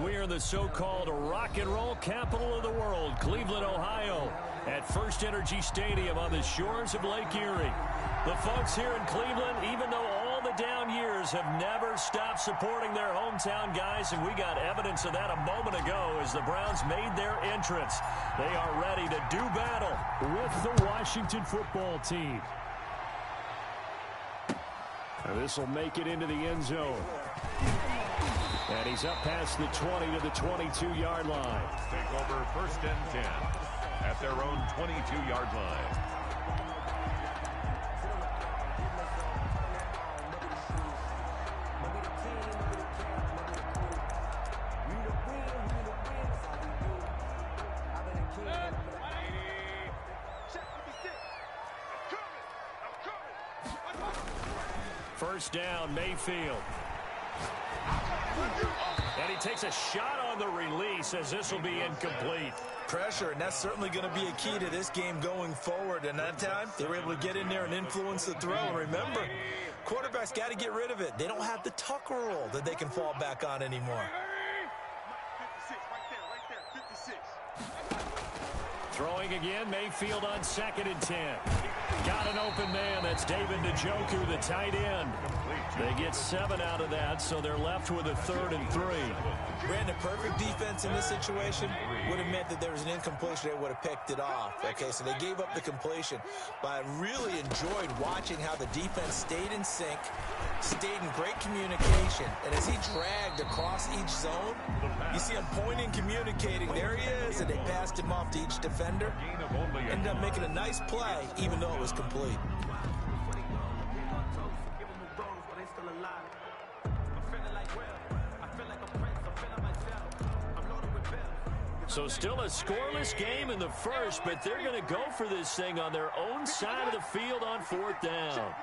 We are in the so-called rock and roll capital of the world, Cleveland, Ohio, at First Energy Stadium on the shores of Lake Erie. The folks here in Cleveland, even though all the down years, have never stopped supporting their hometown guys, and we got evidence of that a moment ago as the Browns made their entrance. They are ready to do battle with the Washington football team. And this will make it into the end zone. And he's up past the 20 to the 22-yard line. Take over first and 10 at their own 22-yard line. First down, Mayfield. And he takes a shot on the release as this will be incomplete. Pressure, and that's certainly going to be a key to this game going forward. And that time, they were able to get in there and influence the throw. And remember, quarterbacks got to get rid of it. They don't have the tuck roll that they can fall back on anymore. Throwing again, Mayfield on 2nd and 10. Got an open man. That's David Njoku, the tight end. They get 7 out of that, so they're left with a 3rd and 3. Brandon, perfect defense in this situation would have meant that there was an incompletion. They would have picked it off. Okay, so they gave up the completion. But I really enjoyed watching how the defense stayed in sync, stayed in great communication. And as he dragged across each zone, you see him pointing, communicating. There he is, and they passed him off to each defender. Ended up making a nice play, even though it was complete. So still a scoreless game in the first, but they're going to go for this thing on their own side of the field on 4th down.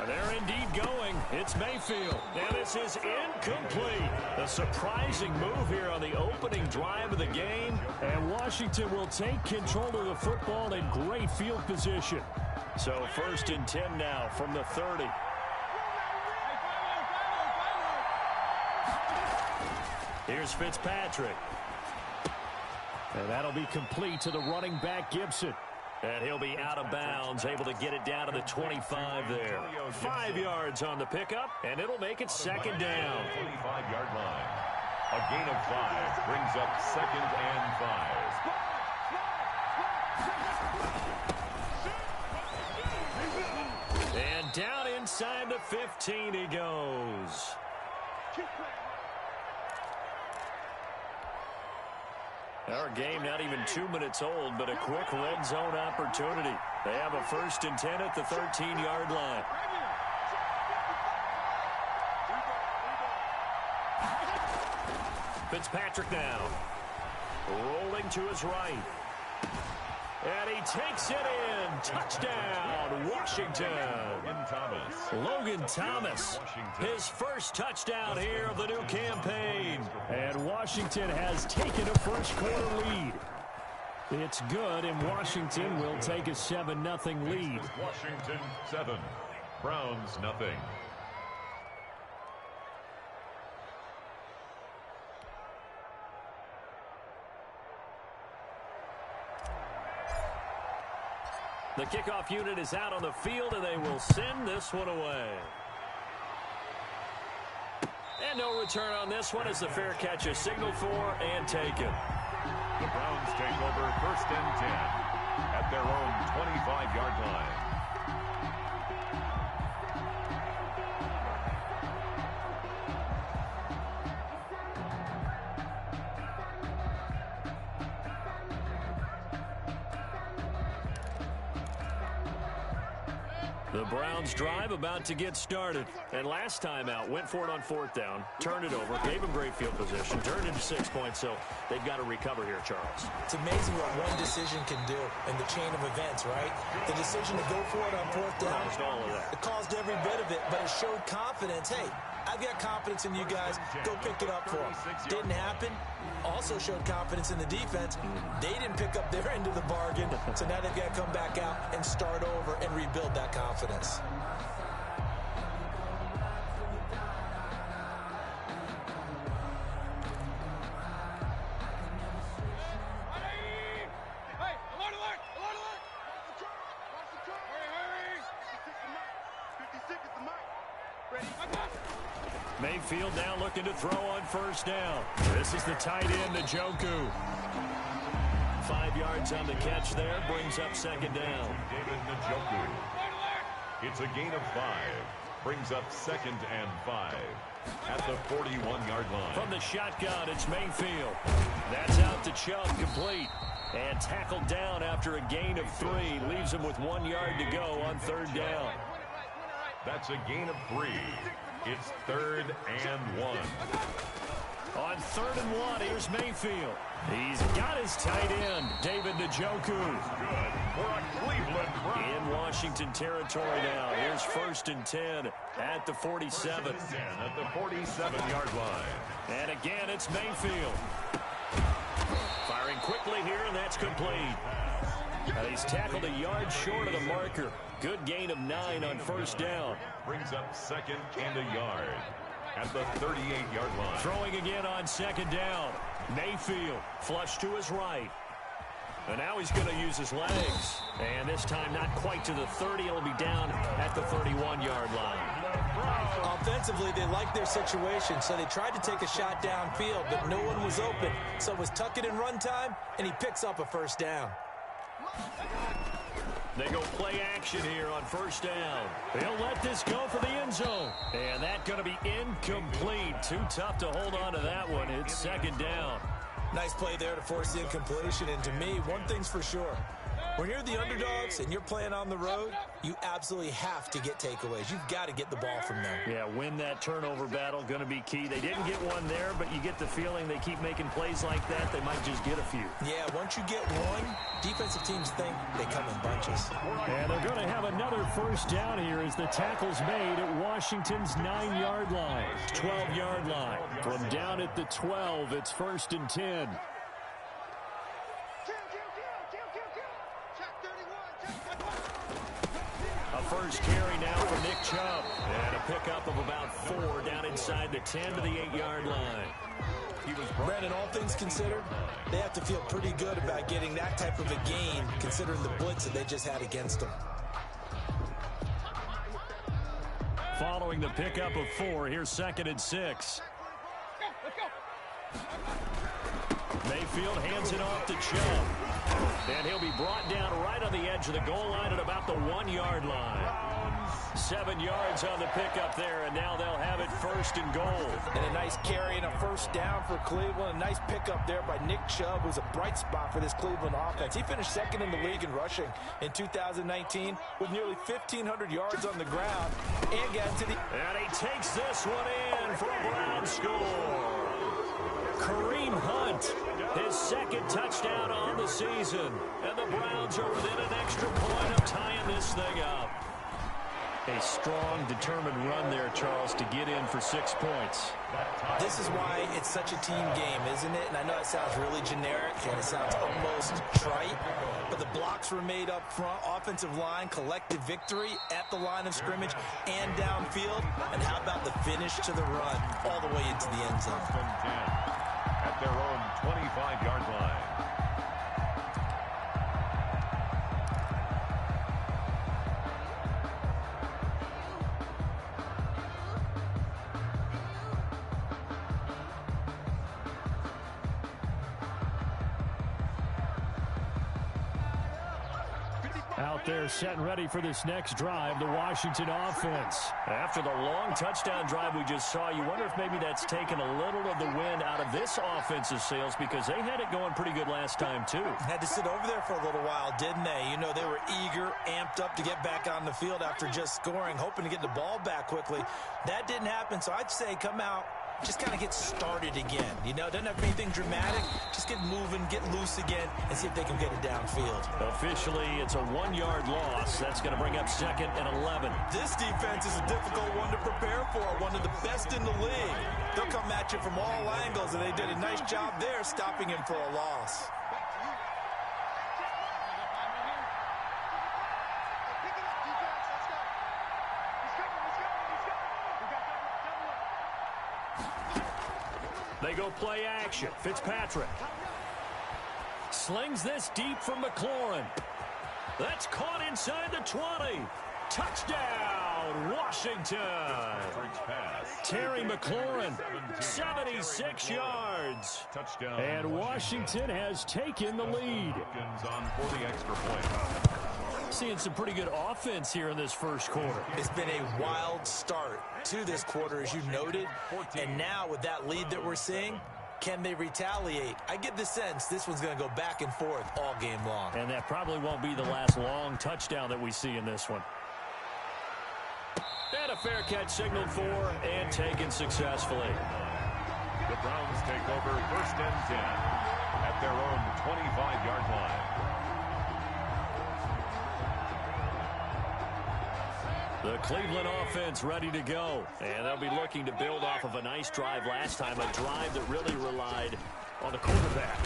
And they're indeed going. It's Mayfield. Now this is incomplete. A surprising move here on the opening drive of the game. And Washington will take control of the football in great field position. So 1st and 10 now from the 30. Here's Fitzpatrick. And that'll be complete to the running back, Gibson. And he'll be out of bounds, able to get it down to the 25 there. 5 yards on the pickup, and it'll make it 2nd down. 25-yard line. A gain of 5 brings up 2nd and 5. And down inside the 15 he goes. Our game not even 2 minutes old, but a quick red zone opportunity. They have a 1st and 10 at the 13-yard line. Fitzpatrick now. Rolling to his right. And he takes it in. Touchdown, Washington. Logan Thomas, his first touchdown here of the new campaign. And Washington has taken a first-quarter lead. It's good, and Washington will take a 7-0 lead. Washington 7, Browns nothing. The kickoff unit is out on the field, and they will send this one away. And no return on this one as the fair catch is signaled for and taken. The Browns take over 1st and 10 at their own 25-yard line. The Browns drive about to get started. And last time out, went for it on 4th down, turned it over, gave them great field position, turned into 6 points, so they've got to recover here, Charles. It's amazing what one decision can do in the chain of events, right? The decision to go for it on 4th down, All of that. it caused every bit of it, but it showed confidence. Hey, I've got confidence in you guys. Go pick it up for them. Didn't happen. Also showed confidence in the defense. They didn't pick up their end of the bargain, so now they've got to come back out and start over and rebuild that confidence. Mayfield now looking to throw on first down. This is the tight end, Njoku. 5 yards on the catch there, brings up second down. David Njoku. It's a gain of 5. Brings up 2nd and 5 at the 41-yard line. From the shotgun, it's Mayfield. That's out to Chubb, complete. And tackled down after a gain of 3. Leaves him with 1 yard to go on third down. That's a gain of 3. It's 3rd and 1. On 3rd and 1, here's Mayfield. He's got his tight end, David Njoku. Good for a Cleveland Brown. In Washington territory now. Here's 1st and 10 at the 47. 1st and 10 at the 47-yard line. And again, it's Mayfield. Firing quickly here, and that's complete. And he's tackled a yard short of the marker. Good gain of 9 on first down. Brings up 2nd and a yard at the 38-yard line. Throwing again on 2nd down. Mayfield flush to his right. And now he's going to use his legs. And this time not quite to the 30. It'll be down at the 31-yard line. Offensively, they liked their situation, so they tried to take a shot downfield, but no one was open. So it was tuck it in run time, and he picks up a first down. They go play action here on first down. They'll let this go for the end zone. And that's going to be incomplete. Too tough to hold on to that one. It's 2nd down. Nice play there to force the incompletion. And to me, one thing's for sure. When you're the underdogs and you're playing on the road, you absolutely have to get takeaways. You've got to get the ball from them. Yeah, win that turnover battle, going to be key. They didn't get one there, but you get the feeling they keep making plays like that, they might just get a few. Yeah, once you get one, defensive teams think they come in bunches. And they're going to have another first down here as the tackle's made at Washington's 9-yard line, 12-yard line. From down at the 12, it's 1st and 10. First carry now for Nick Chubb. And a pickup of about 4 down inside the 10 to the 8-yard line. Brandon, all things considered, they have to feel pretty good about getting that type of a gain, considering the blitz that they just had against them. Following the pickup of 4, here's 2nd and 6. Mayfield hands it off to Chubb. And he'll be brought down right on the edge of the goal line at about the 1-yard line. 7 yards on the pickup there, and now they'll have it 1st and goal. And a nice carry and a first down for Cleveland. A nice pickup there by Nick Chubb, who's a bright spot for this Cleveland offense. He finished 2nd in the league in rushing in 2019 with nearly 1,500 yards on the ground. And got into the... And he takes this one in for a Brown score. Kareem Hunt, his 2nd touchdown on the season. And the Browns are within an extra point of tying this thing up. A strong, determined run there, Charles, to get in for 6 points. This is why it's such a team game, isn't it? And I know it sounds really generic and it sounds almost trite, but the blocks were made up front, offensive line, collective victory at the line of scrimmage and downfield. And how about the finish to the run all the way into the end zone? At their own 25-yard line. Out there set and ready for this next drive, the Washington offense. After the long touchdown drive we just saw, you wonder if maybe that's taken a little of the wind out of this offensive sails because they had it going pretty good last time too. Had to sit over there for a little while, didn't they? You know, they were eager, amped up to get back on the field after just scoring, hoping to get the ball back quickly. That didn't happen, so I'd say come out, just kind of get started again. You know, doesn't have to be anything dramatic. Just get moving, get loose again, and see if they can get it downfield. Officially, it's a 1-yard loss. That's going to bring up 2nd and 11. This defense is a difficult one to prepare for, one of the best in the league. They'll come at you from all angles, and they did a nice job there stopping him for a loss. They go play action. Fitzpatrick slings this deep from McLaurin. That's caught inside the 20. Touchdown, down, Washington. Terry McLaurin, 76 yards. Touchdown. And Washington has taken the lead. On for the extra point. Seeing some pretty good offense here in this first quarter. It's been a wild start to this quarter, as you noted. And now with that lead that we're seeing, can they retaliate? I get the sense this one's going to go back and forth all game long. And that probably won't be the last long touchdown that we see in this one. And a fair catch signaled for and taken successfully. The Browns take over 1st and 10 at their own 25-yard line. The Cleveland offense ready to go. And they'll be looking to build off of a nice drive last time, a drive that really relied on the quarterback.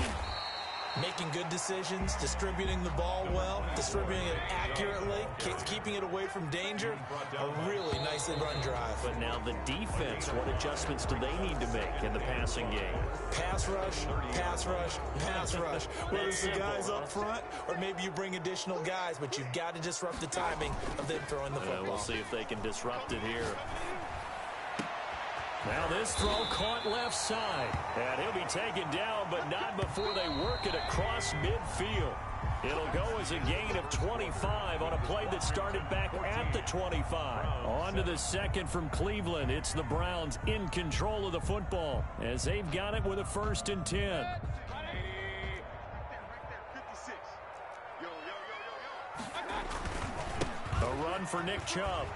Making good decisions, distributing the ball well, distributing it accurately, keeping it away from danger. A really nicely run drive. But now the defense, what adjustments do they need to make in the passing game? Pass rush, pass rush, pass rush. Whether it's the guys up front or maybe you bring additional guys, but you've got to disrupt the timing of them throwing the football. We'll see if they can disrupt it here. Now this throw caught left side. And he'll be taken down, but not before they work it across midfield. It'll go as a gain of 25 on a play that started back at the 25. On to the second from Cleveland. It's the Browns in control of the football as they've got it with a 1st and 10. A run for Nick Chubb.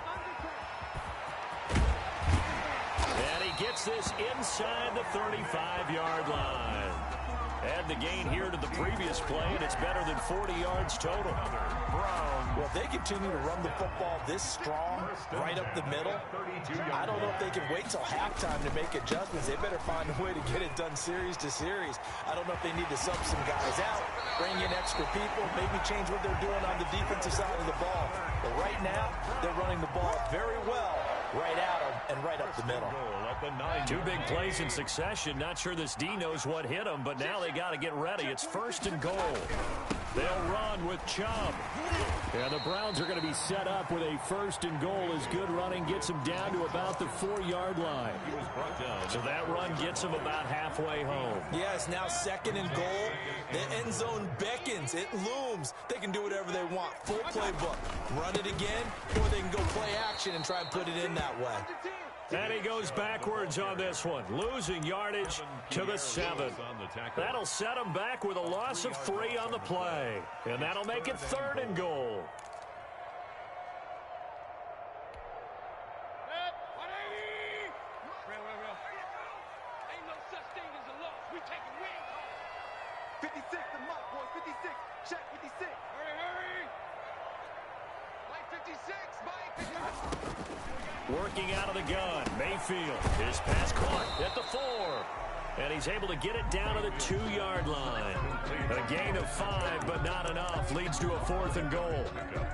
And he gets this inside the 35-yard line. Add the gain here to the previous play, and it's better than 40 yards total. Well, if they continue to run the football this strong, right up the middle, I don't know if they can wait till halftime to make adjustments. They better find a way to get it done series to series. I don't know if they need to sub some guys out, bring in extra people, maybe change what they're doing on the defensive side of the ball. But right now, they're running the ball very well, right at them and right up the middle. Two big plays in succession. Not sure this D knows what hit him, but now they got to get ready. It's 1st and goal. They'll run with Chubb. Yeah, the Browns are going to be set up with a 1st and goal as good running gets them down to about the 4-yard line. So that run gets them about halfway home. Yeah, it's now 2nd and goal. The end zone beckons. It looms. They can do whatever they want. Full playbook. Run it again, or they can go play action and try and put it in that way. And he goes backwards on this one, losing yardage to the 7. That'll set him back with a loss of 3 on the play. And that'll make it 3rd and goal. Working out of the gun, Mayfield. His pass caught at the 4. And he's able to get it down to the 2-yard line. A gain of 5, but not enough. Leads to a 4th and goal.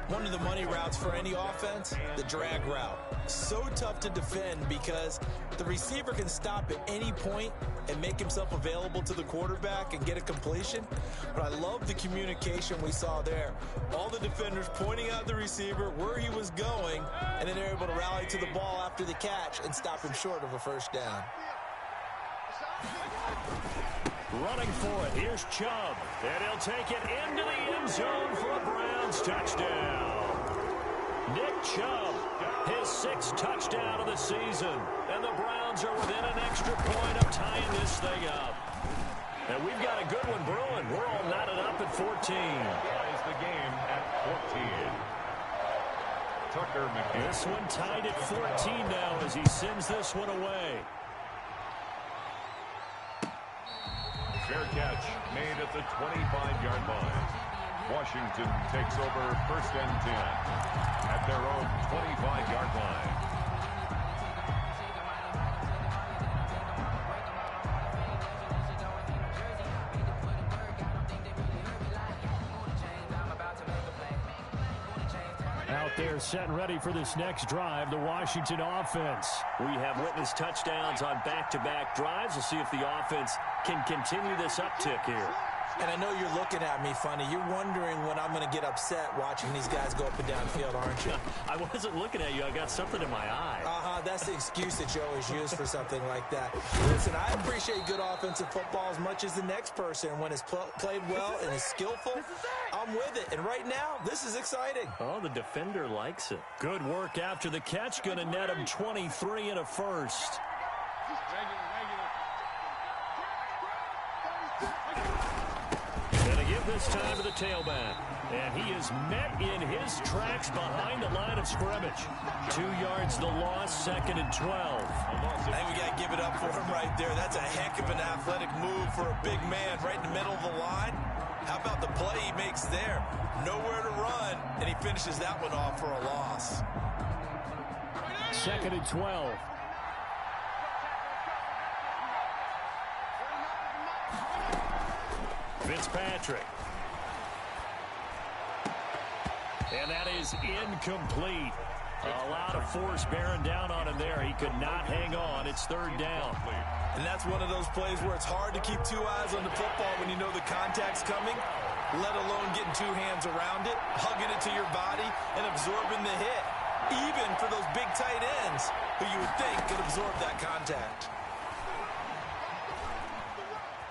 One of the money routes for any offense, the drag route. So tough to defend because the receiver can stop at any point and make himself available to the quarterback and get a completion. But I love the communication we saw there. All the defenders pointing out the receiver, where he was going, and then they're able to rally to the ball after the catch and stop him short of a 1st down. Running for it, here's Chubb. And he'll take it into the end zone for a Browns touchdown. Nick Chubb, his 6th touchdown of the season. And the Browns are within an extra point of tying this thing up. And we've got a good one brewing. We're all knotted up at 14. Ties the game at 14. Tucker McKinnon. This one tied at 14 now as he sends this one away. Fair catch made at the 25-yard line. Washington takes over 1st and 10 at their own 25-yard line. Out there set and ready for this next drive, the Washington offense. We have witnessed touchdowns on back-to-back drives. We'll see if the offense can continue this uptick here. And I know you're looking at me funny. You're wondering when I'm going to get upset watching these guys go up and down field, aren't you? I wasn't looking at you. I got something in my eye. That's the excuse that you always use for something like that. Listen, I appreciate good offensive football as much as the next person. When it's played well and is skillful, I'm with it. And right now, this is exciting. Oh, the defender likes it. Good work after the catch. Going to net him 23 and a first. This time to the tailback, and he is met in his tracks behind the line of scrimmage. 2 yards the loss, 2nd and 12. I think we got to give it up for him right there. That's a heck of an athletic move for a big man right in the middle of the line. How about the play he makes there? Nowhere to run, and he finishes that one off for a loss. 2nd and 12. Fitzpatrick. And that is incomplete. A lot of force bearing down on him there. He could not hang on. It's 3rd down. And that's one of those plays where it's hard to keep 2 eyes on the football when you know the contact's coming, let alone getting 2 hands around it, hugging it to your body, and absorbing the hit. Even for those big tight ends who you would think could absorb that contact.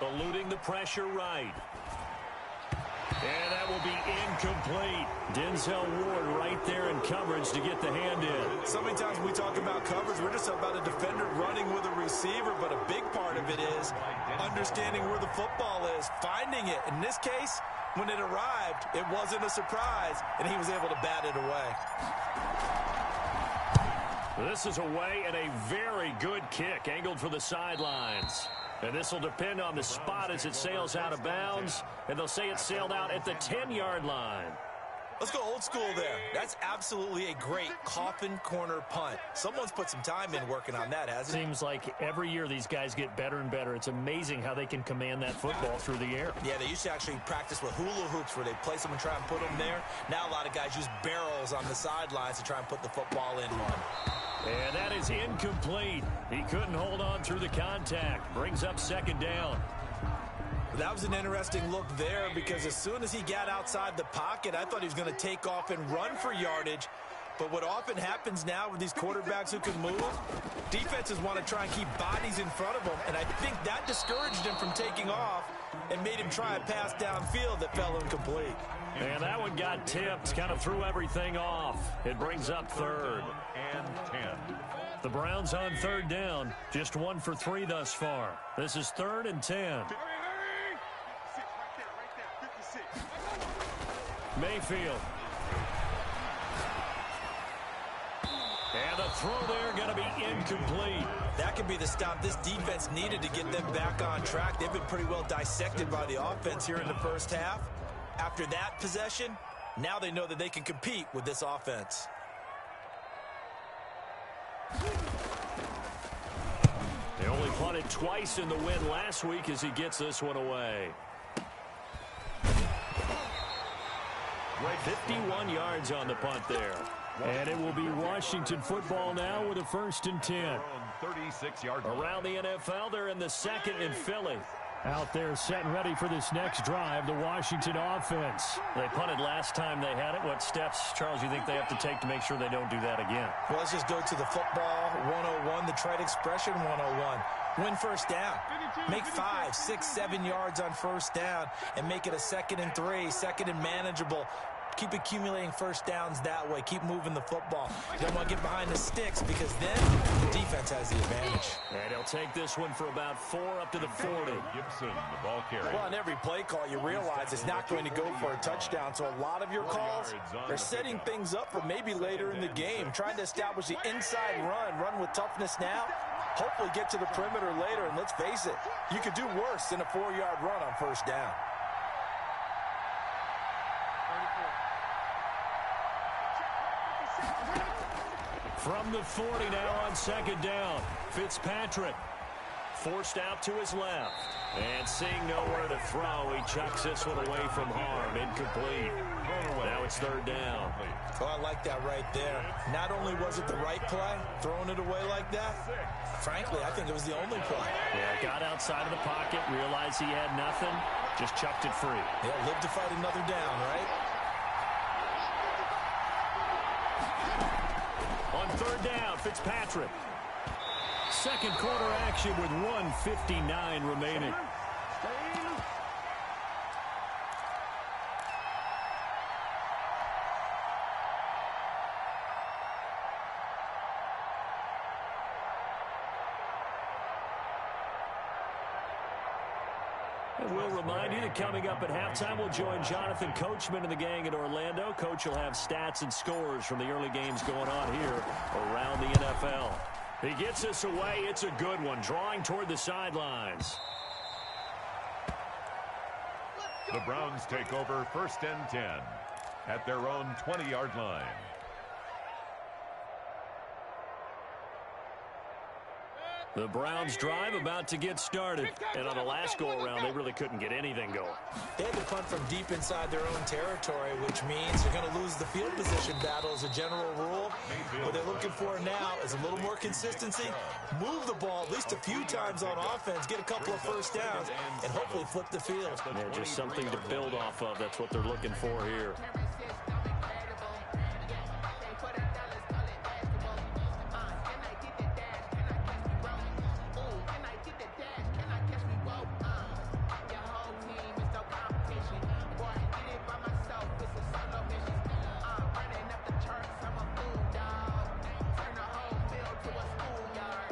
Eluding the pressure right. And that will be incomplete. Denzel Ward right there in coverage to get the hand in. So many times when we talk about coverage, we're just about a defender running with a receiver, but a big part of it is understanding where the football is, finding it. In this case, when it arrived, it wasn't a surprise, and he was able to bat it away. This is away and a very good kick, angled for the sidelines. And this will depend on the spot as it sails out of bounds. And they'll say it sailed out at the 10-yard line. Let's go old school there. That's absolutely a great coffin corner punt. Someone's put some time in working on that, hasn't it? Seems like every year these guys get better and better. It's amazing how they can command that football through the air. Yeah, they used to actually practice with hula hoops where they place them and try and put them there. Now a lot of guys use barrels on the sidelines to try and put the football in one. And that is incomplete. He couldn't hold on through the contact. Brings up 2nd down. That was an interesting look there because as soon as he got outside the pocket, I thought he was going to take off and run for yardage. But what often happens now with these quarterbacks who can move, defenses want to try and keep bodies in front of them, and I think that discouraged him from taking off and made him try a pass downfield that fell incomplete. And that one got tipped, kind of threw everything off. It brings up 3rd and 10. The Browns on 3rd down, just 1 for 3 thus far. This is 3rd and 10. Mayfield. And the throw there going to be incomplete. That could be the stop this defense needed to get them back on track. They've been pretty well dissected by the offense here in the first half. After that possession, now they know that they can compete with this offense. They only punted twice in the win last week as he gets this one away. 51 yards on the punt there. And it will be Washington football now with a 1st and 10. 36-yard Around the NFL, they're in the 2nd in Philly. Out there set and ready for this next drive, the Washington offense. They punted last time they had it. What steps, Charles, you think they have to take to make sure they don't do that again? Well, let's just go to the football 101, the trade expression 101. Win 1st down. Make 5, 6, 7 yards on 1st down and make it a 2nd and 3, 2nd and manageable. Keep accumulating 1st downs that way. Keep moving the football. You don't want to get behind the sticks because then the defense has the advantage. And he'll take this one for about 4 up to the 40. Gibson, the ball carrier. Well, on every play call, you realize it's not going to go for a touchdown. So a lot of your calls are setting things up for maybe later in the game, trying to establish the inside run with toughness now. Hopefully get to the perimeter later, and let's face it, you could do worse than a 4-yard run on 1st down. From the 40 now on 2nd down, Fitzpatrick forced out to his left. And seeing nowhere to throw, he chucks this one away from harm. Incomplete. Now it's third down. Oh, I like that right there. Not only was it the right play, throwing it away like that, frankly, I think it was the only play. Yeah, got outside of the pocket, realized he had nothing, just chucked it free. Yeah, live to fight another down, right? On third down, Fitzpatrick. Second quarter action with 1:59 remaining. And we'll remind you that coming up at halftime, we'll join Jonathan Coachman and the gang in Orlando. Coach will have stats and scores from the early games going on here around the NFL. He gets us away. It's a good one, drawing toward the sidelines. The Browns take over 1st and 10 at their own 20-yard line. The Browns drive about to get started. And on the last go-around, they really couldn't get anything going. They had to punt from deep inside their own territory, which means they're going to lose the field position battle as a general rule. What they're looking for now is a little more consistency, move the ball at least a few times on offense, get a couple of first downs, and hopefully flip the field. Yeah, just something to build off of. That's what they're looking for here.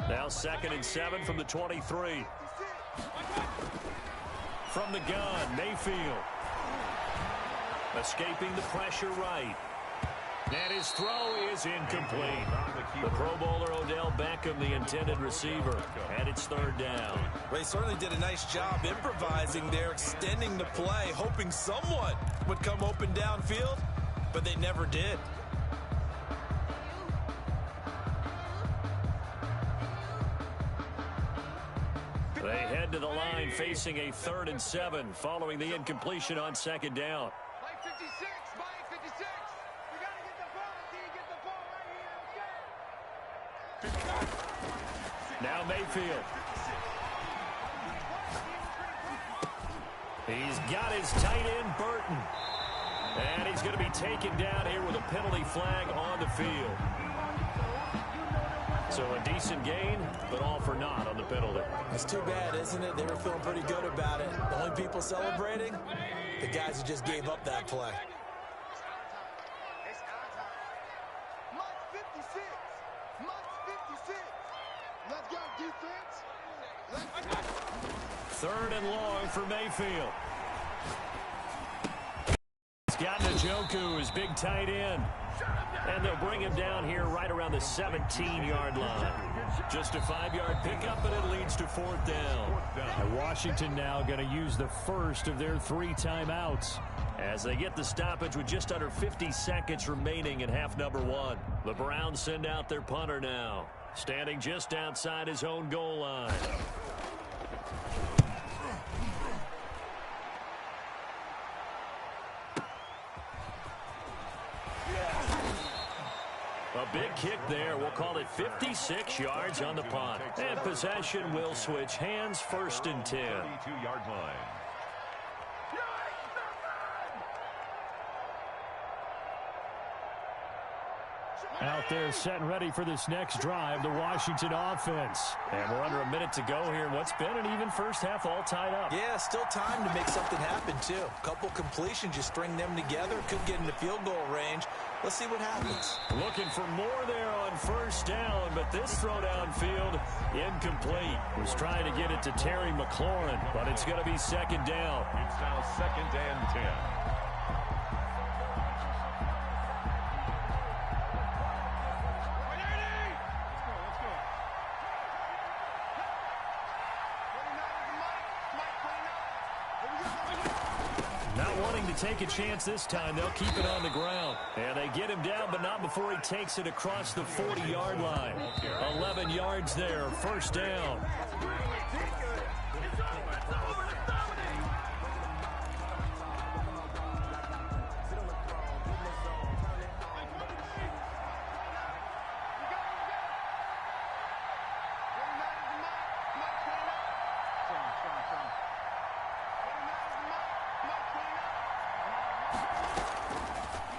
Now 2nd and 7 from the 23. From the gun, Mayfield. Escaping the pressure right. And his throw is incomplete. The Pro Bowler Odell Beckham, the intended receiver, and it's third down. They certainly did a nice job improvising there, extending the play, hoping someone would come open downfield, but they never did. They head to the line facing a 3rd and 7 following the incompletion on 2nd down. Mike 56, Mike 56. We got to get the ball. Can you get the ball right here? Now Mayfield. He's got his tight end, Burton. And he's going to be taken down here with a penalty flag on the field. So a decent gain, but all for naught on the penalty. It's too bad, isn't it? They were feeling pretty good about it. The only people celebrating, the guys who just gave up that play. Mike 56. Mike 56. Let's go, defense. Let's go. 3rd and long for Mayfield. He's got Njoku, his big tight end. And they'll bring him down here right around the 17-yard line. Just a 5-yard pickup, and it leads to 4th down. And Washington now going to use the first of their 3 timeouts as they get the stoppage with just under 50 seconds remaining in half number 1. The Browns send out their punter now, standing just outside his own goal line. A big kick there. We'll call it 56 yards on the punt. And possession will switch hands, 1st and 10. 32-yard line. Out there set and ready for this next drive, the Washington offense. And we're under a minute to go here in what's been an even first half, all tied up. Yeah, still time to make something happen, too. A couple completions, you string them together, could get into field goal range. Let's see what happens. Looking for more there on 1st down, but this throw downfield incomplete. Was trying to get it to Terry McLaurin, but it's going to be 2nd down. It's now 2nd and 10. Take a chance this time. They'll keep it on the ground. And they get him down, but not before he takes it across the 40-yard line. 11 yards there, 1st down.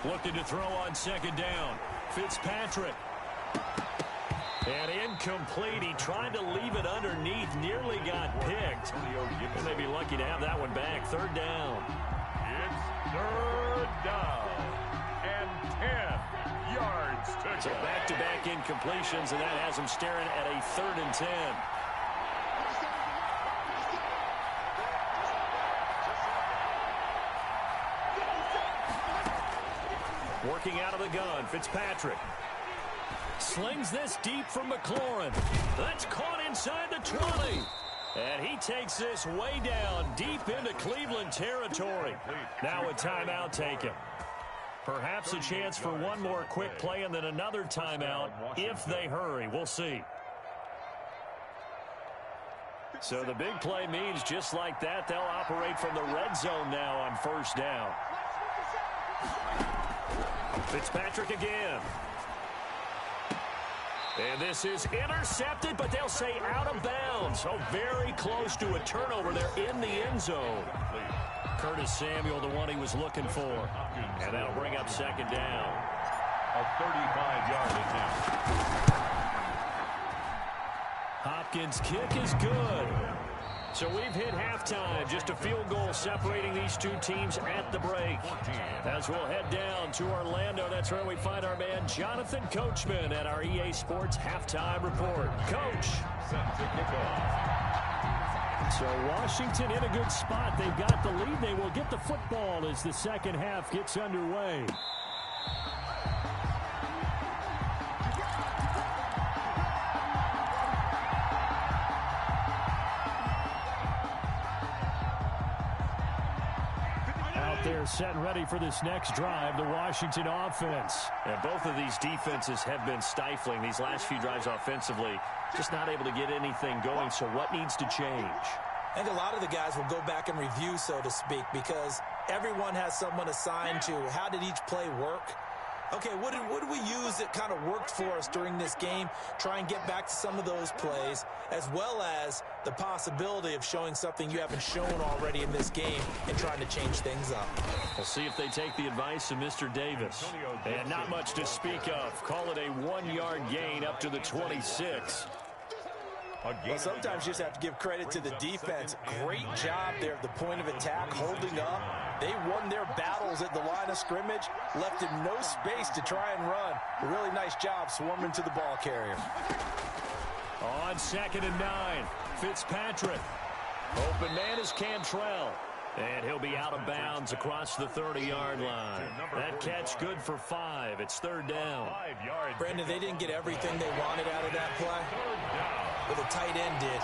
Looking to throw on second down. Fitzpatrick. And incomplete. He tried to leave it underneath. Nearly got picked. And they'd be lucky to have that one back. Third down. It's third down. And 10 yards to So go. back-to-back incompletions, and that has him staring at a 3rd and 10. Working out of the gun, Fitzpatrick. Slings this deep from McLaurin. That's caught inside the 20. And he takes this way down, deep into Cleveland territory. Now a timeout taken. Perhaps a chance for one more quick play and then another timeout if they hurry. We'll see. So the big play means just like that, they'll operate from the red zone now on first down. Fitzpatrick again. And this is intercepted, but they'll say out of bounds. So very close to a turnover there in the end zone. Curtis Samuel, the one he was looking for. And that'll bring up second down. A 35-yard attempt. Hopkins' kick is good. So we've hit halftime. Just a field goal separating these two teams at the break. As we'll head down to Orlando, that's where we find our man Jonathan Coachman at our EA Sports Halftime Report. Coach. Set to kick off. So Washington in a good spot. They've got the lead. They will get the football as the second half gets underway. They're set and ready for this next drive, the Washington offense. And both of these defenses have been stifling these last few drives offensively. Just not able to get anything going, so what needs to change? I think a lot of the guys will go back and review, so to speak, because everyone has someone assigned to how did each play work. Okay, what did we use that kind of worked for us during this game? Try and get back to some of those plays, as well as the possibility of showing something you haven't shown already in this game and trying to change things up. We'll see if they take the advice of Mr. Davis. And not much to speak of. Call it a 1-yard gain up to the 26. Well, sometimes you just have to give credit to the defense. Great job there at the point of attack, holding up. They won their battles at the line of scrimmage, left him no space to try and run. A really nice job swarming to the ball carrier. On 2nd and 9, Fitzpatrick. Open man is Cantrell. And he'll be out of bounds across the 30-yard line. That catch good for 5. It's 3rd down. Brandon, they didn't get everything they wanted out of that play. But the tight end did.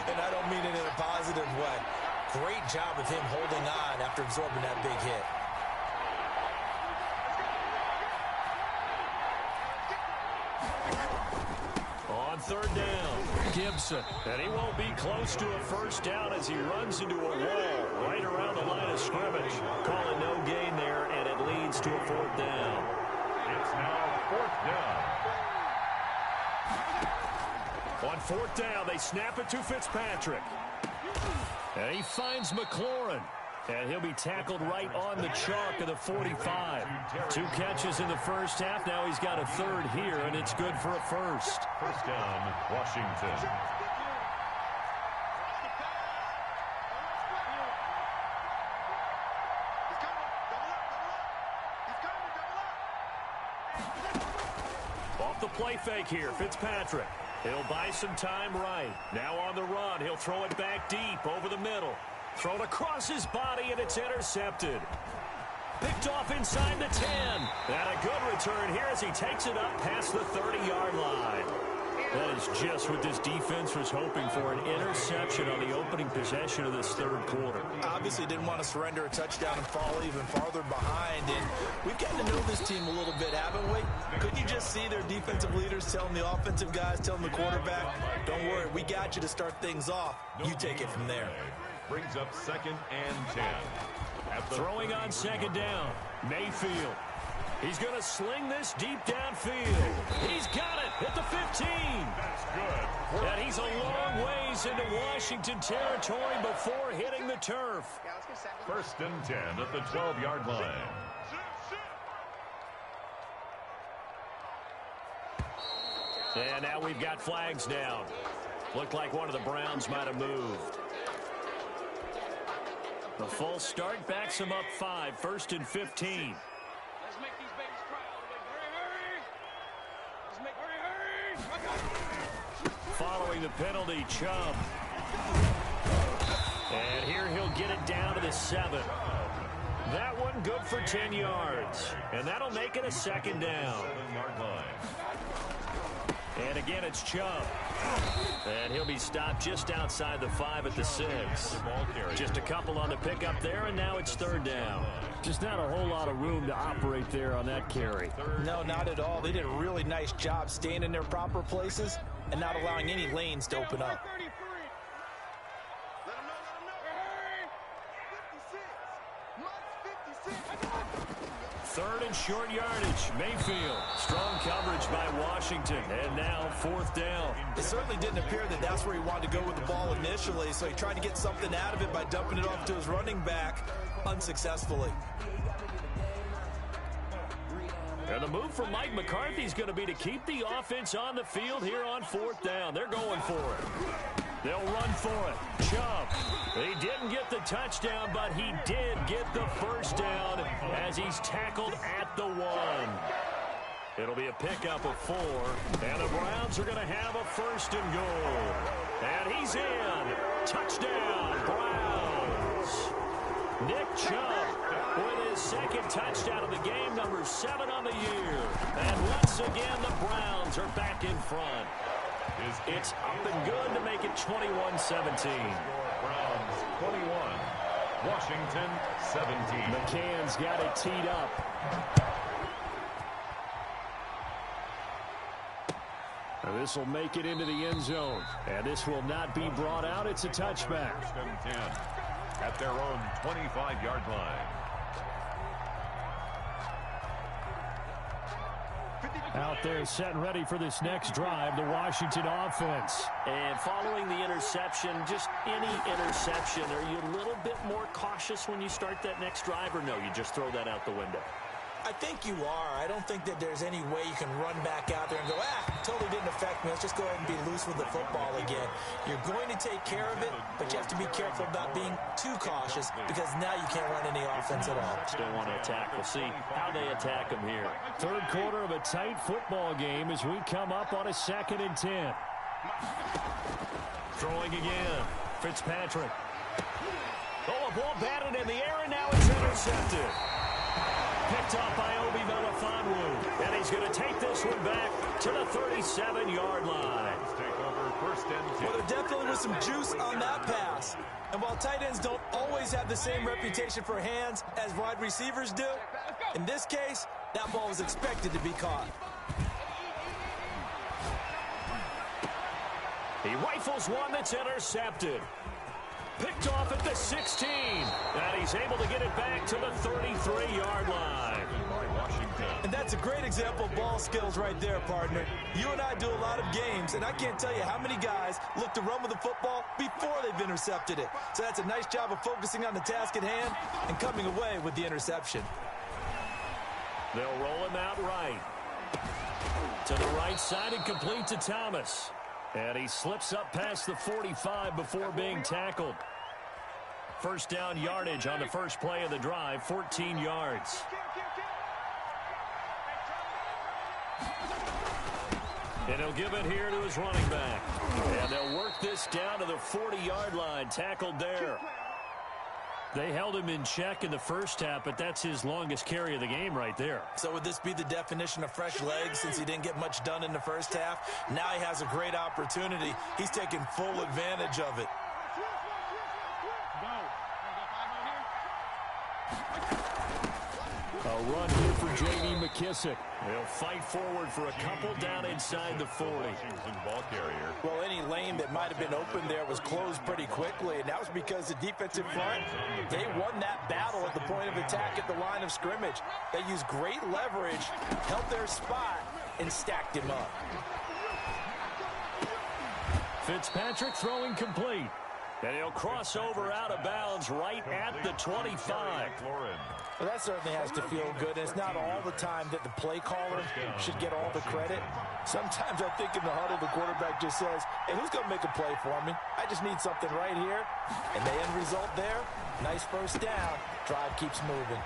And I don't mean it in a positive way. Great job of him holding on after absorbing that big hit. On 3rd down, Gibson. And he won't be close to a first down as he runs into a wall right around the line of scrimmage. Call it no gain there, and it leads to a 4th down. It's now 4th down. On 4th down, they snap it to Fitzpatrick. And he finds McLaurin. And he'll be tackled right on the chalk of the 45. 2 catches in the first half. Now he's got a 3rd here, and it's good for a 1st. First down, Washington. Off the play fake here, Fitzpatrick. He'll buy some time right. Now on the run, he'll throw it back deep over the middle. Thrown across his body, and it's intercepted. Picked off inside the 10. And a good return here as he takes it up past the 30-yard line. That is just what this defense was hoping for, an interception on the opening possession of this 3rd quarter. Obviously didn't want to surrender a touchdown and fall even farther behind. And we've gotten to know this team a little bit, haven't we? Couldn't you just see their defensive leaders telling the offensive guys, telling the quarterback, don't worry, we got you to start things off. You take it from there. Brings up 2nd and 10. Throwing on 2nd down, Mayfield. He's going to sling this deep downfield. He's got it at the 15. That's good. And he's a long ways into Washington territory before hitting the turf. First and 10 at the 12-yard line. And now we've got flags down. Looked like one of the Browns might have moved. The false start backs him up 5, first and 15. Let's make these babies cry. Hurry, hurry. Let's make hurry. Following the penalty, Chubb. And here he'll get it down to the 7. That one good for 10 yards. And that'll make it a second down. 7-yard line. And again, it's Chubb. And he'll be stopped just outside the 5 at the 6. Just a couple on the pickup there, and now it's third down. Just not a whole lot of room to operate there on that carry. No, not at all. They did a really nice job staying in their proper places and not allowing any lanes to open up. 33. Let him know. Hurry. 56. 3rd and short yardage. Mayfield. Strong coverage by Washington. And now 4th down. It certainly didn't appear that that's where he wanted to go with the ball initially, so he tried to get something out of it by dumping it off to his running back unsuccessfully. And the move from Mike McCarthy is going to be to keep the offense on the field here on 4th down. They're going for it. They'll run for it. Chubb. He didn't get the touchdown, but he did get the first down as he's tackled at the 1. It'll be a pickup of 4, and the Browns are going to have a 1st and goal. And he's in. Touchdown, Browns. Nick Chubb with his 2nd touchdown of the game, number 7 on the year. And once again, the Browns are back in front. It's up and good to make it 21-17. Browns 21, Washington 17. McCann's got it teed up. This will make it into the end zone. And this will not be brought out. It's a touchback. 1st and 10 at their own 25-yard line. Out there set and ready for this next drive, the Washington offense. And following the interception, just any interception, are you a little bit more cautious when you start that next drive, or no, you just throw that out the window? I think you are. I don't think that there's any way you can run back out there and go, totally didn't affect me. Let's just go ahead and be loose with the football again. You're going to take care of it, but you have to be careful about being too cautious because now you can't run any offense at all. Still want to attack. We'll see how they attack them here. 3rd quarter of a tight football game as we come up on a 2nd and 10. Throwing again. Fitzpatrick. Oh, a ball batted in the air, and now it's intercepted. Picked up by Obi Melifonwu. And he's going to take this one back to the 37-yard line. Take over 1st and 10. Well, there definitely was some juice on that pass. And while tight ends don't always have the same reputation for hands as wide receivers do, in this case, that ball was expected to be caught. He rifles one that's intercepted. Picked off at the 16. And he's able to get it back to the 33-yard line. And that's a great example of ball skills right there, partner. You and I do a lot of games, and I can't tell you how many guys look to run with the football before they've intercepted it. So that's a nice job of focusing on the task at hand and coming away with the interception. They'll roll him out right. To the right side and complete to Thomas. And he slips up past the 45 before being tackled. 1st down yardage on the first play of the drive, 14 yards. And he'll give it here to his running back. And they'll work this down to the 40-yard line, tackled there. They held him in check in the first half, but that's his longest carry of the game right there. So would this be the definition of fresh legs since he didn't get much done in the first half? Now he has a great opportunity. He's taking full advantage of it. A run here for J.D. McKissick. He'll fight forward for a couple down inside the 40. Ball carrier. Well, any lane that might have been open there was closed pretty quickly, and that was because the defensive front, they won that battle at the point of attack at the line of scrimmage. They used great leverage, held their spot, and stacked him up. Fitzpatrick throwing complete. And he'll cross over out of bounds right at the 25. Well, that certainly has to feel good. It's not all the time that the play caller should get all the credit. Sometimes I think in the huddle, the quarterback just says, hey, who's going to make a play for me? I just need something right here. And the end result there, nice first down. Drive keeps moving.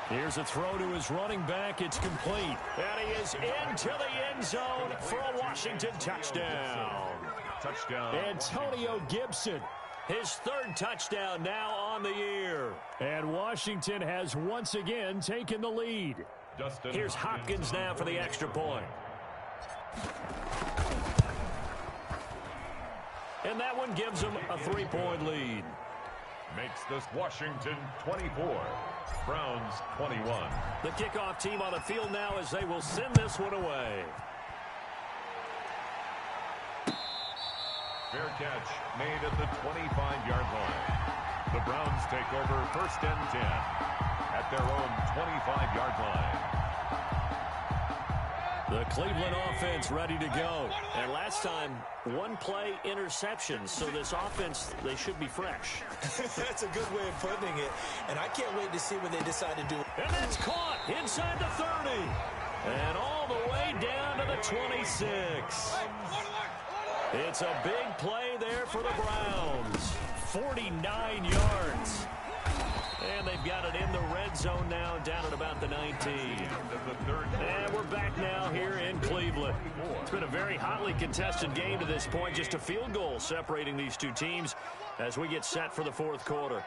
Here's a throw to his running back. It's complete. And he is into the end zone for a Washington touchdown. Touchdown. Antonio Gibson. His third touchdown now on the year. And Washington has once again taken the lead. Here's Hopkins now for the extra point. And that one gives them a 3-point lead. Makes this Washington 24. Browns 21. The kickoff team on the field now as they will send this one away. Fair catch made at the 25-yard line. The Browns take over 1st and 10 at their own 25-yard line. The Cleveland offense ready to go. And last time, one play interception. So this offense, they should be fresh. That's a good way of putting it. And I can't wait to see what they decide to do. And that's caught inside the 30. And all the way down to the 26. It's a big play there for the Browns. 49 yards. And they've got it in the red zone now, down at about the 19. And we're back now here in Cleveland. It's been a very hotly contested game to this point. Just a field goal separating these two teams as we get set for the fourth quarter.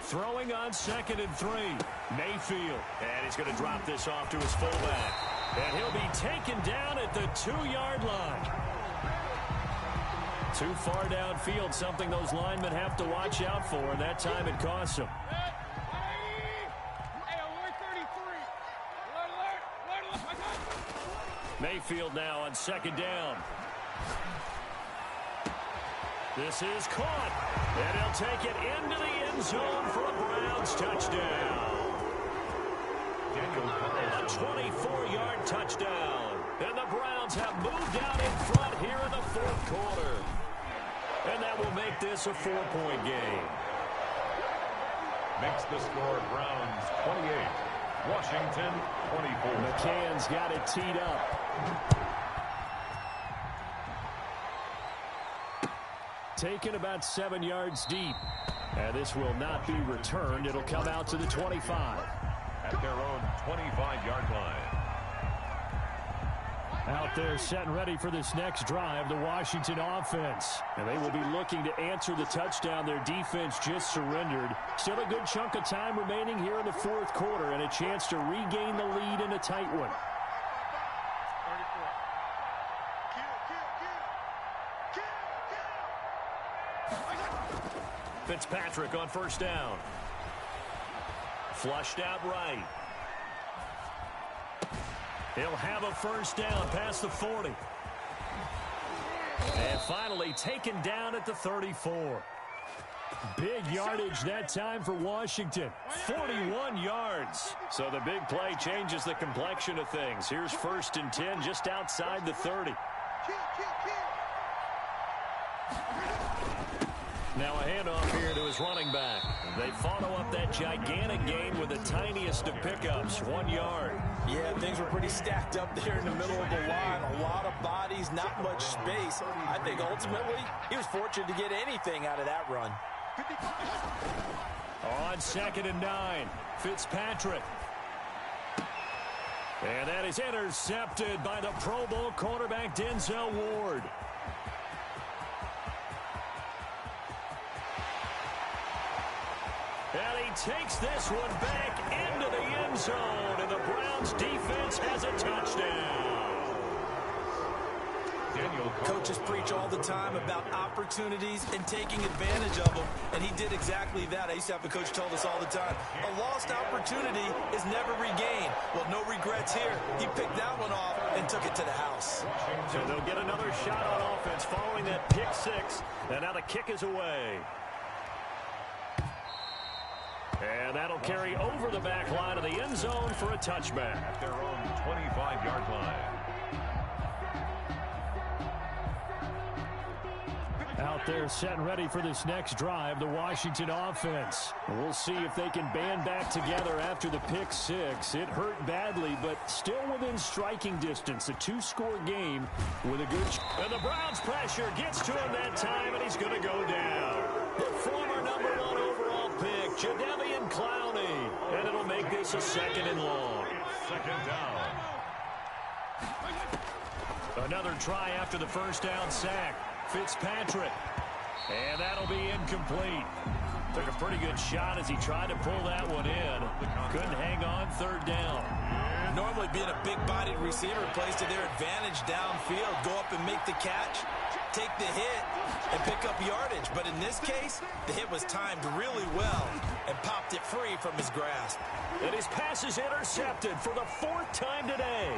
Throwing on 2nd and 3. Mayfield. And he's going to drop this off to his fullback. And he'll be taken down at the 2-yard line. Too far downfield, something those linemen have to watch out for, and that time it costs them. Mayfield now on 2nd down. This is caught, and he'll take it into the end zone for a Browns touchdown. A 24-yard touchdown. And the Browns have moved out in front here in the fourth quarter. And that will make this a 4-point game. Makes the score Browns 28. Washington 24. McCann's got it teed up. Taken about 7 yards deep. And this will not be returned. It'll come out to the 25. At their own 25-yard line. Out there set and ready for this next drive, the Washington offense. And they will be looking to answer the touchdown their defense just surrendered. Still a good chunk of time remaining here in the fourth quarter and a chance to regain the lead in a tight one. Fitzpatrick on 1st down. Flushed out right. He'll have a 1st down past the 40. And finally taken down at the 34. Big yardage that time for Washington. 41 yards. So the big play changes the complexion of things. Here's 1st and 10 just outside the 30. Now a handoff here to his running back. They follow up that gigantic gain with the tiniest of pickups, 1 yard. Yeah, things were pretty stacked up there in the middle of the line. A lot of bodies, not much space. I think ultimately he was fortunate to get anything out of that run. On 2nd and 9, Fitzpatrick. And that is intercepted by the Pro Bowl quarterback Denzel Ward. And he takes this one back into the end zone, and the Browns defense has a touchdown. Coaches preach all the time about opportunities and taking advantage of them, and he did exactly that. I used to have a coach tell us all the time, a lost opportunity is never regained. Well, no regrets here. He picked that one off and took it to the house. So they'll get another shot on offense following that pick six, and now the kick is away. And that'll carry over the back line of the end zone for a touchback. At their own 25-yard line. Out there set and ready for this next drive, the Washington offense. We'll see if they can band back together after the pick six. It hurt badly, but still within striking distance. A two-score game with a good... And the Browns pressure gets to him that time, and he's going to go down. The former number 1 overall pick, Jadeveon Clowney. And it'll make this a 2nd and long. 2nd down. Another try after the first down sack. Fitzpatrick. And that'll be incomplete. Took a pretty good shot as he tried to pull that one in. Couldn't hang on 3rd down. Normally being a big-bodied receiver plays to their advantage downfield. Go up and make the catch, take the hit, and pick up yardage. But in this case, the hit was timed really well and popped it free from his grasp. And his pass is intercepted for the 4th time today.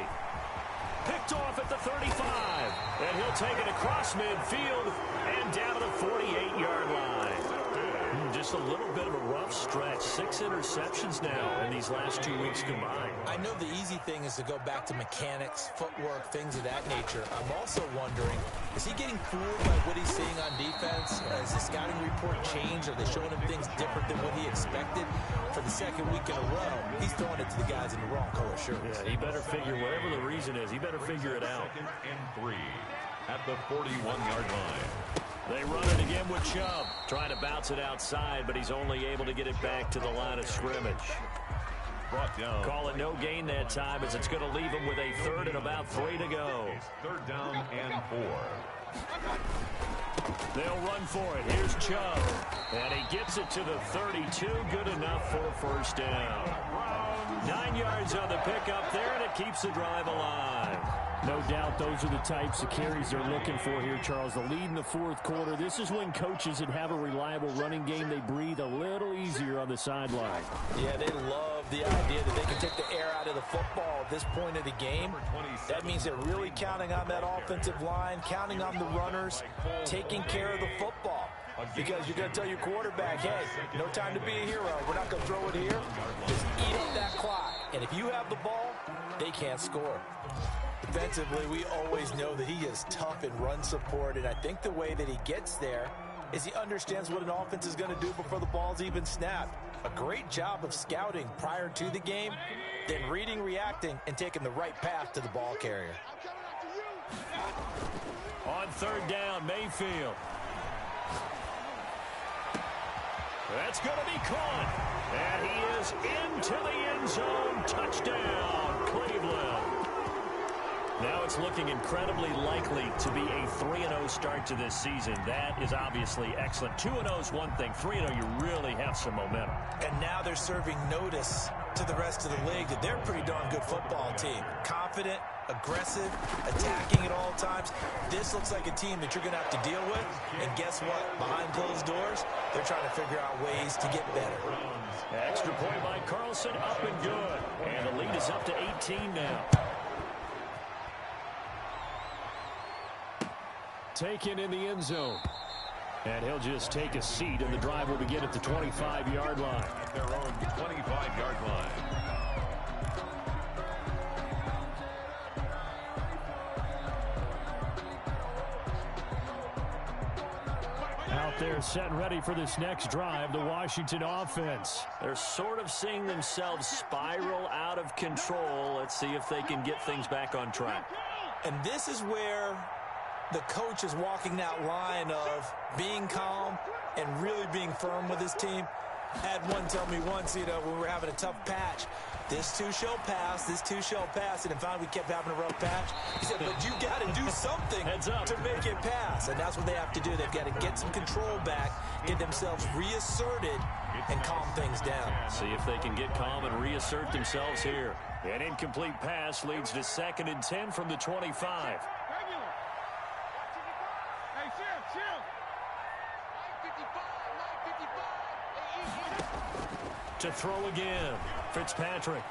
Picked off at the 35. And he'll take it across midfield and down to the 48-yard line. Just a little bit of a rough stretch. 6 interceptions now in these last 2 weeks combined. I know the easy thing is to go back to mechanics, footwork, things of that nature. I'm also wondering, is he getting fooled by what he's seeing on defense? Has the scouting report changed? Are they showing him things different than what he expected? For the 2nd week in a row, he's throwing it to the guys in the wrong color shirts. Yeah, he better figure, whatever the reason is, he better figure it out. 2nd and 3 at the 41-yard line. They run it again with Chubb. Trying to bounce it outside, but he's only able to get it back to the line of scrimmage. Brought down. Call it no gain that time, as it's going to leave him with a 3rd and about 3 to go. 3rd down and 4. They'll run for it. Here's Chubb. And he gets it to the 32. Good enough for a 1st down. 9 yards on the pickup there, and it keeps the drive alive. No doubt those are the types of carries they're looking for here, Charles. The lead in the 4th quarter. This is when coaches that have a reliable running game, they breathe a little easier on the sideline. Yeah, they love the idea that they can take the air out of the football at this point of the game. That means they're really counting on that offensive line, counting on the runners, taking care of the football. Because you're going to tell your quarterback, hey, no time to be a hero. We're not going to throw it here. Just eat up that clock. And if you have the ball, they can't score. Defensively, we always know that he is tough in run support, and I think the way that he gets there is he understands what an offense is going to do before the ball's even snapped. A great job of scouting prior to the game, then reading, reacting, and taking the right path to the ball carrier. On 3rd down, Mayfield. That's going to be caught. And he is into the end zone. Touchdown, Cleveland. Now it's looking incredibly likely to be a 3-0 start to this season. That is obviously excellent. 2-0 is one thing. 3-0, you really have some momentum. And now they're serving notice to the rest of the league that they're a pretty darn good football team. Confident, aggressive, attacking at all times. This looks like a team that you're going to have to deal with. And guess what? Behind closed doors, they're trying to figure out ways to get better. Extra point by Carlson, up and good. And the lead is up to 18 now. Taken in the end zone. And he'll just take a seat, and the drive will begin at the 25-yard line. At their own 25-yard line. Out there set and ready for this next drive, the Washington offense. They're sort of seeing themselves spiral out of control. Let's see if they can get things back on track. And this is where the coach is walking that line of being calm and really being firm with his team. I had one tell me once, when we were having a tough patch, this too shall pass, this too shall pass. And in fact, we kept having a rough patch. He said, but you got to do something to make it pass. And that's what they have to do. They've got to get some control back, get themselves reasserted, and calm things down. See if they can get calm and reassert themselves here. An incomplete pass leads to 2nd and 10 from the 25. To throw again, Fitzpatrick.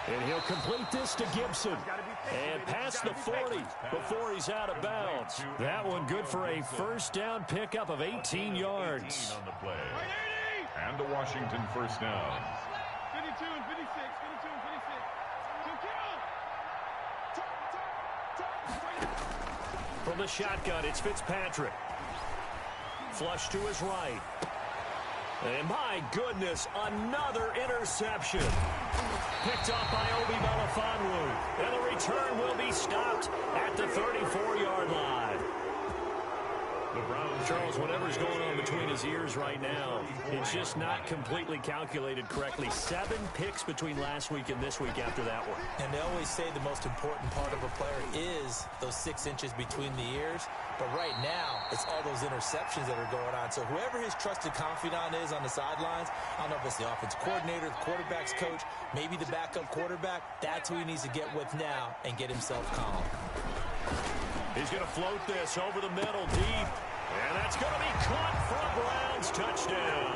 And he'll complete this to Gibson. And past the 40 before he's out of bounds. That one good for a first down pickup of 18 yards. On the play. And the Washington first down. 52 and 56, 52 and 56. From the shotgun, it's Fitzpatrick. Flush to his right. And my goodness, another interception. Picked up by Obi Melifonwu. And the return will be stopped at the 34-yard line. Charles, whatever's going on between his ears right now, it's just not completely calculated correctly. 7 picks between last week and this week after that one. And they always say the most important part of a player is those 6 inches between the ears. But right now, it's all those interceptions that are going on. So whoever his trusted confidant is on the sidelines, I don't know if it's the offense coordinator, the quarterback's coach, maybe the backup quarterback, that's who he needs to get with now and get himself calm. He's going to float this over the middle deep. And that's going to be caught for a Browns touchdown.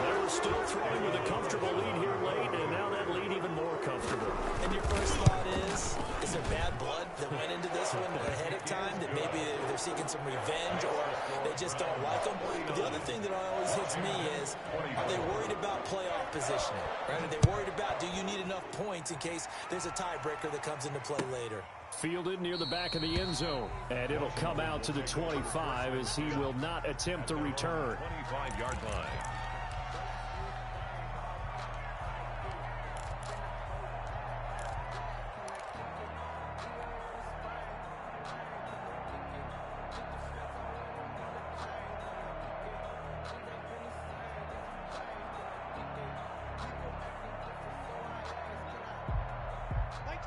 They're still throwing with a comfortable lead here late, and now that lead even more comfortable. And your first thought is there bad blood that went into this one ahead of time, that maybe they're seeking some revenge or they just don't like them? But the other thing that always hits me is, are they worried about playoff positioning? Right? Are they worried about, do you need enough points in case there's a tiebreaker that comes into play later? Fielded near the back of the end zone. And it'll come out to the 25 as he will not attempt to return. 25-yard line.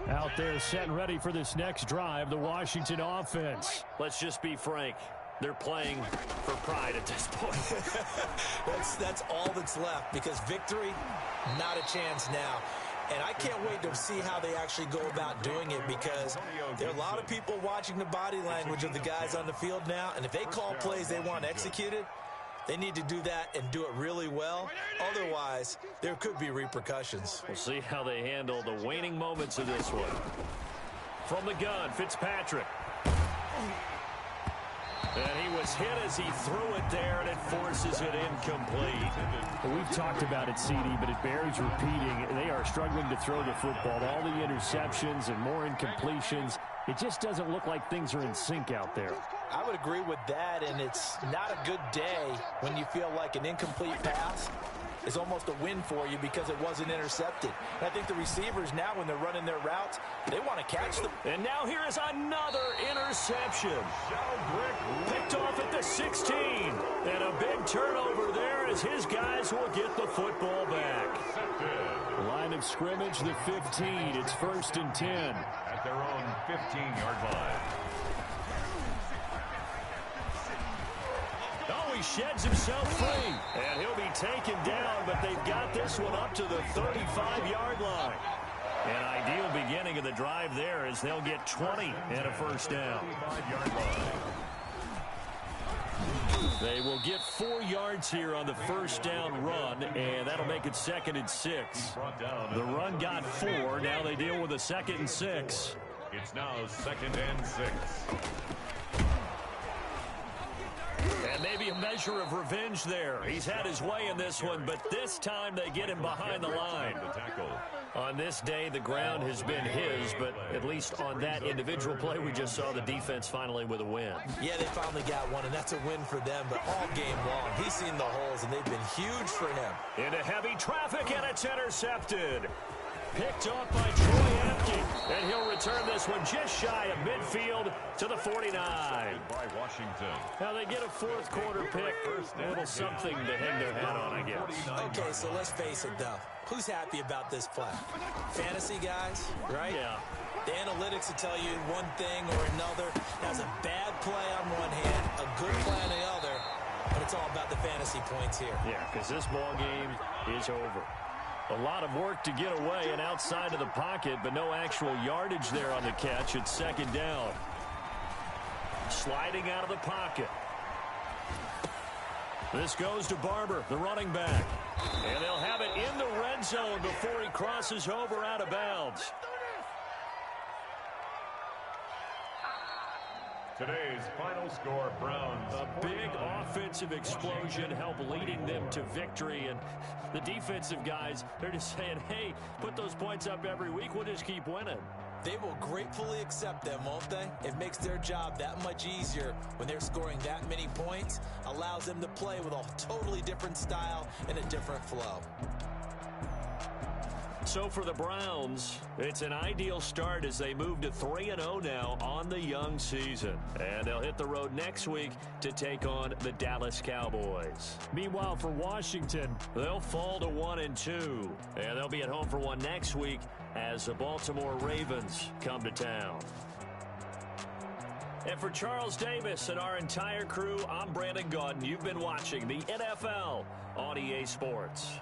Out there set and ready for this next drive, the Washington offense. Let's just be frank. They're playing for pride at this point. That's all that's left, because victory, not a chance now. And I can't wait to see how they actually go about doing it, because there are a lot of people watching the body language of the guys on the field now, and if they call plays they want executed, they need to do that and do it really well. Otherwise, there could be repercussions. We'll see how they handle the waning moments of this one. From the gun, Fitzpatrick. And he was hit as he threw it there, and it forces it incomplete. Well, we've talked about it, CD, but it bears repeating. They are struggling to throw the football. All the interceptions and more incompletions. It just doesn't look like things are in sync out there. I would agree with that, and it's not a good day when you feel like an incomplete pass is almost a win for you because it wasn't intercepted. And I think the receivers now, when they're running their routes, they want to catch them. And now here is another interception. Picked off at the 16. And a big turnover there as his guys will get the football back. Line of scrimmage, the 15. It's 1st and 10. At their own 15-yard line. Oh, he sheds himself free. And he'll be taken down, but they've got this one up to the 35-yard line. An ideal beginning of the drive there as they'll get 20 and a first down. 35-yard line. They will get 4 yards here on the first down run, and that'll make it 2nd and 6. The run got 4. Now they deal with a 2nd and 6. It's now 2nd and 6. And maybe a measure of revenge there. He's had his way in this one, but this time they get him behind the line. On this day, the ground has been his, but at least on that individual play, we just saw the defense finally with a win. Yeah, they finally got one, and that's a win for them, but all game long, he's seen the holes, and they've been huge for him. Into heavy traffic, and it's intercepted. Picked off by Troy Apke, and he'll return this one just shy of midfield to the 49. By Washington. Now they get a 4th quarter pick. A little something to hang their hat on, I guess. Okay, so let's face it, though. Who's happy about this play? Fantasy guys, right? Yeah. The analytics will tell you one thing or another. That's a bad play on one hand, a good play on the other, but it's all about the fantasy points here. Yeah, because this ball game is over. A lot of work to get away and outside of the pocket, but no actual yardage there on the catch. It's second down. Sliding out of the pocket. This goes to Barber, the running back. And they'll have it in the red zone before he crosses over out of bounds. Today's final score, Browns. A big offensive explosion helped leading them to victory. And the defensive guys, they're just saying, hey, put those points up every week. We'll just keep winning. They will gratefully accept them, won't they? It makes their job that much easier when they're scoring that many points. Allows them to play with a totally different style and a different flow. So for the Browns, it's an ideal start as they move to 3-0 now on the young season. And they'll hit the road next week to take on the Dallas Cowboys. Meanwhile, for Washington, they'll fall to 1-2. And they'll be at home for one next week as the Baltimore Ravens come to town. And for Charles Davis and our entire crew, I'm Brandon Gaudin. You've been watching the NFL on EA Sports.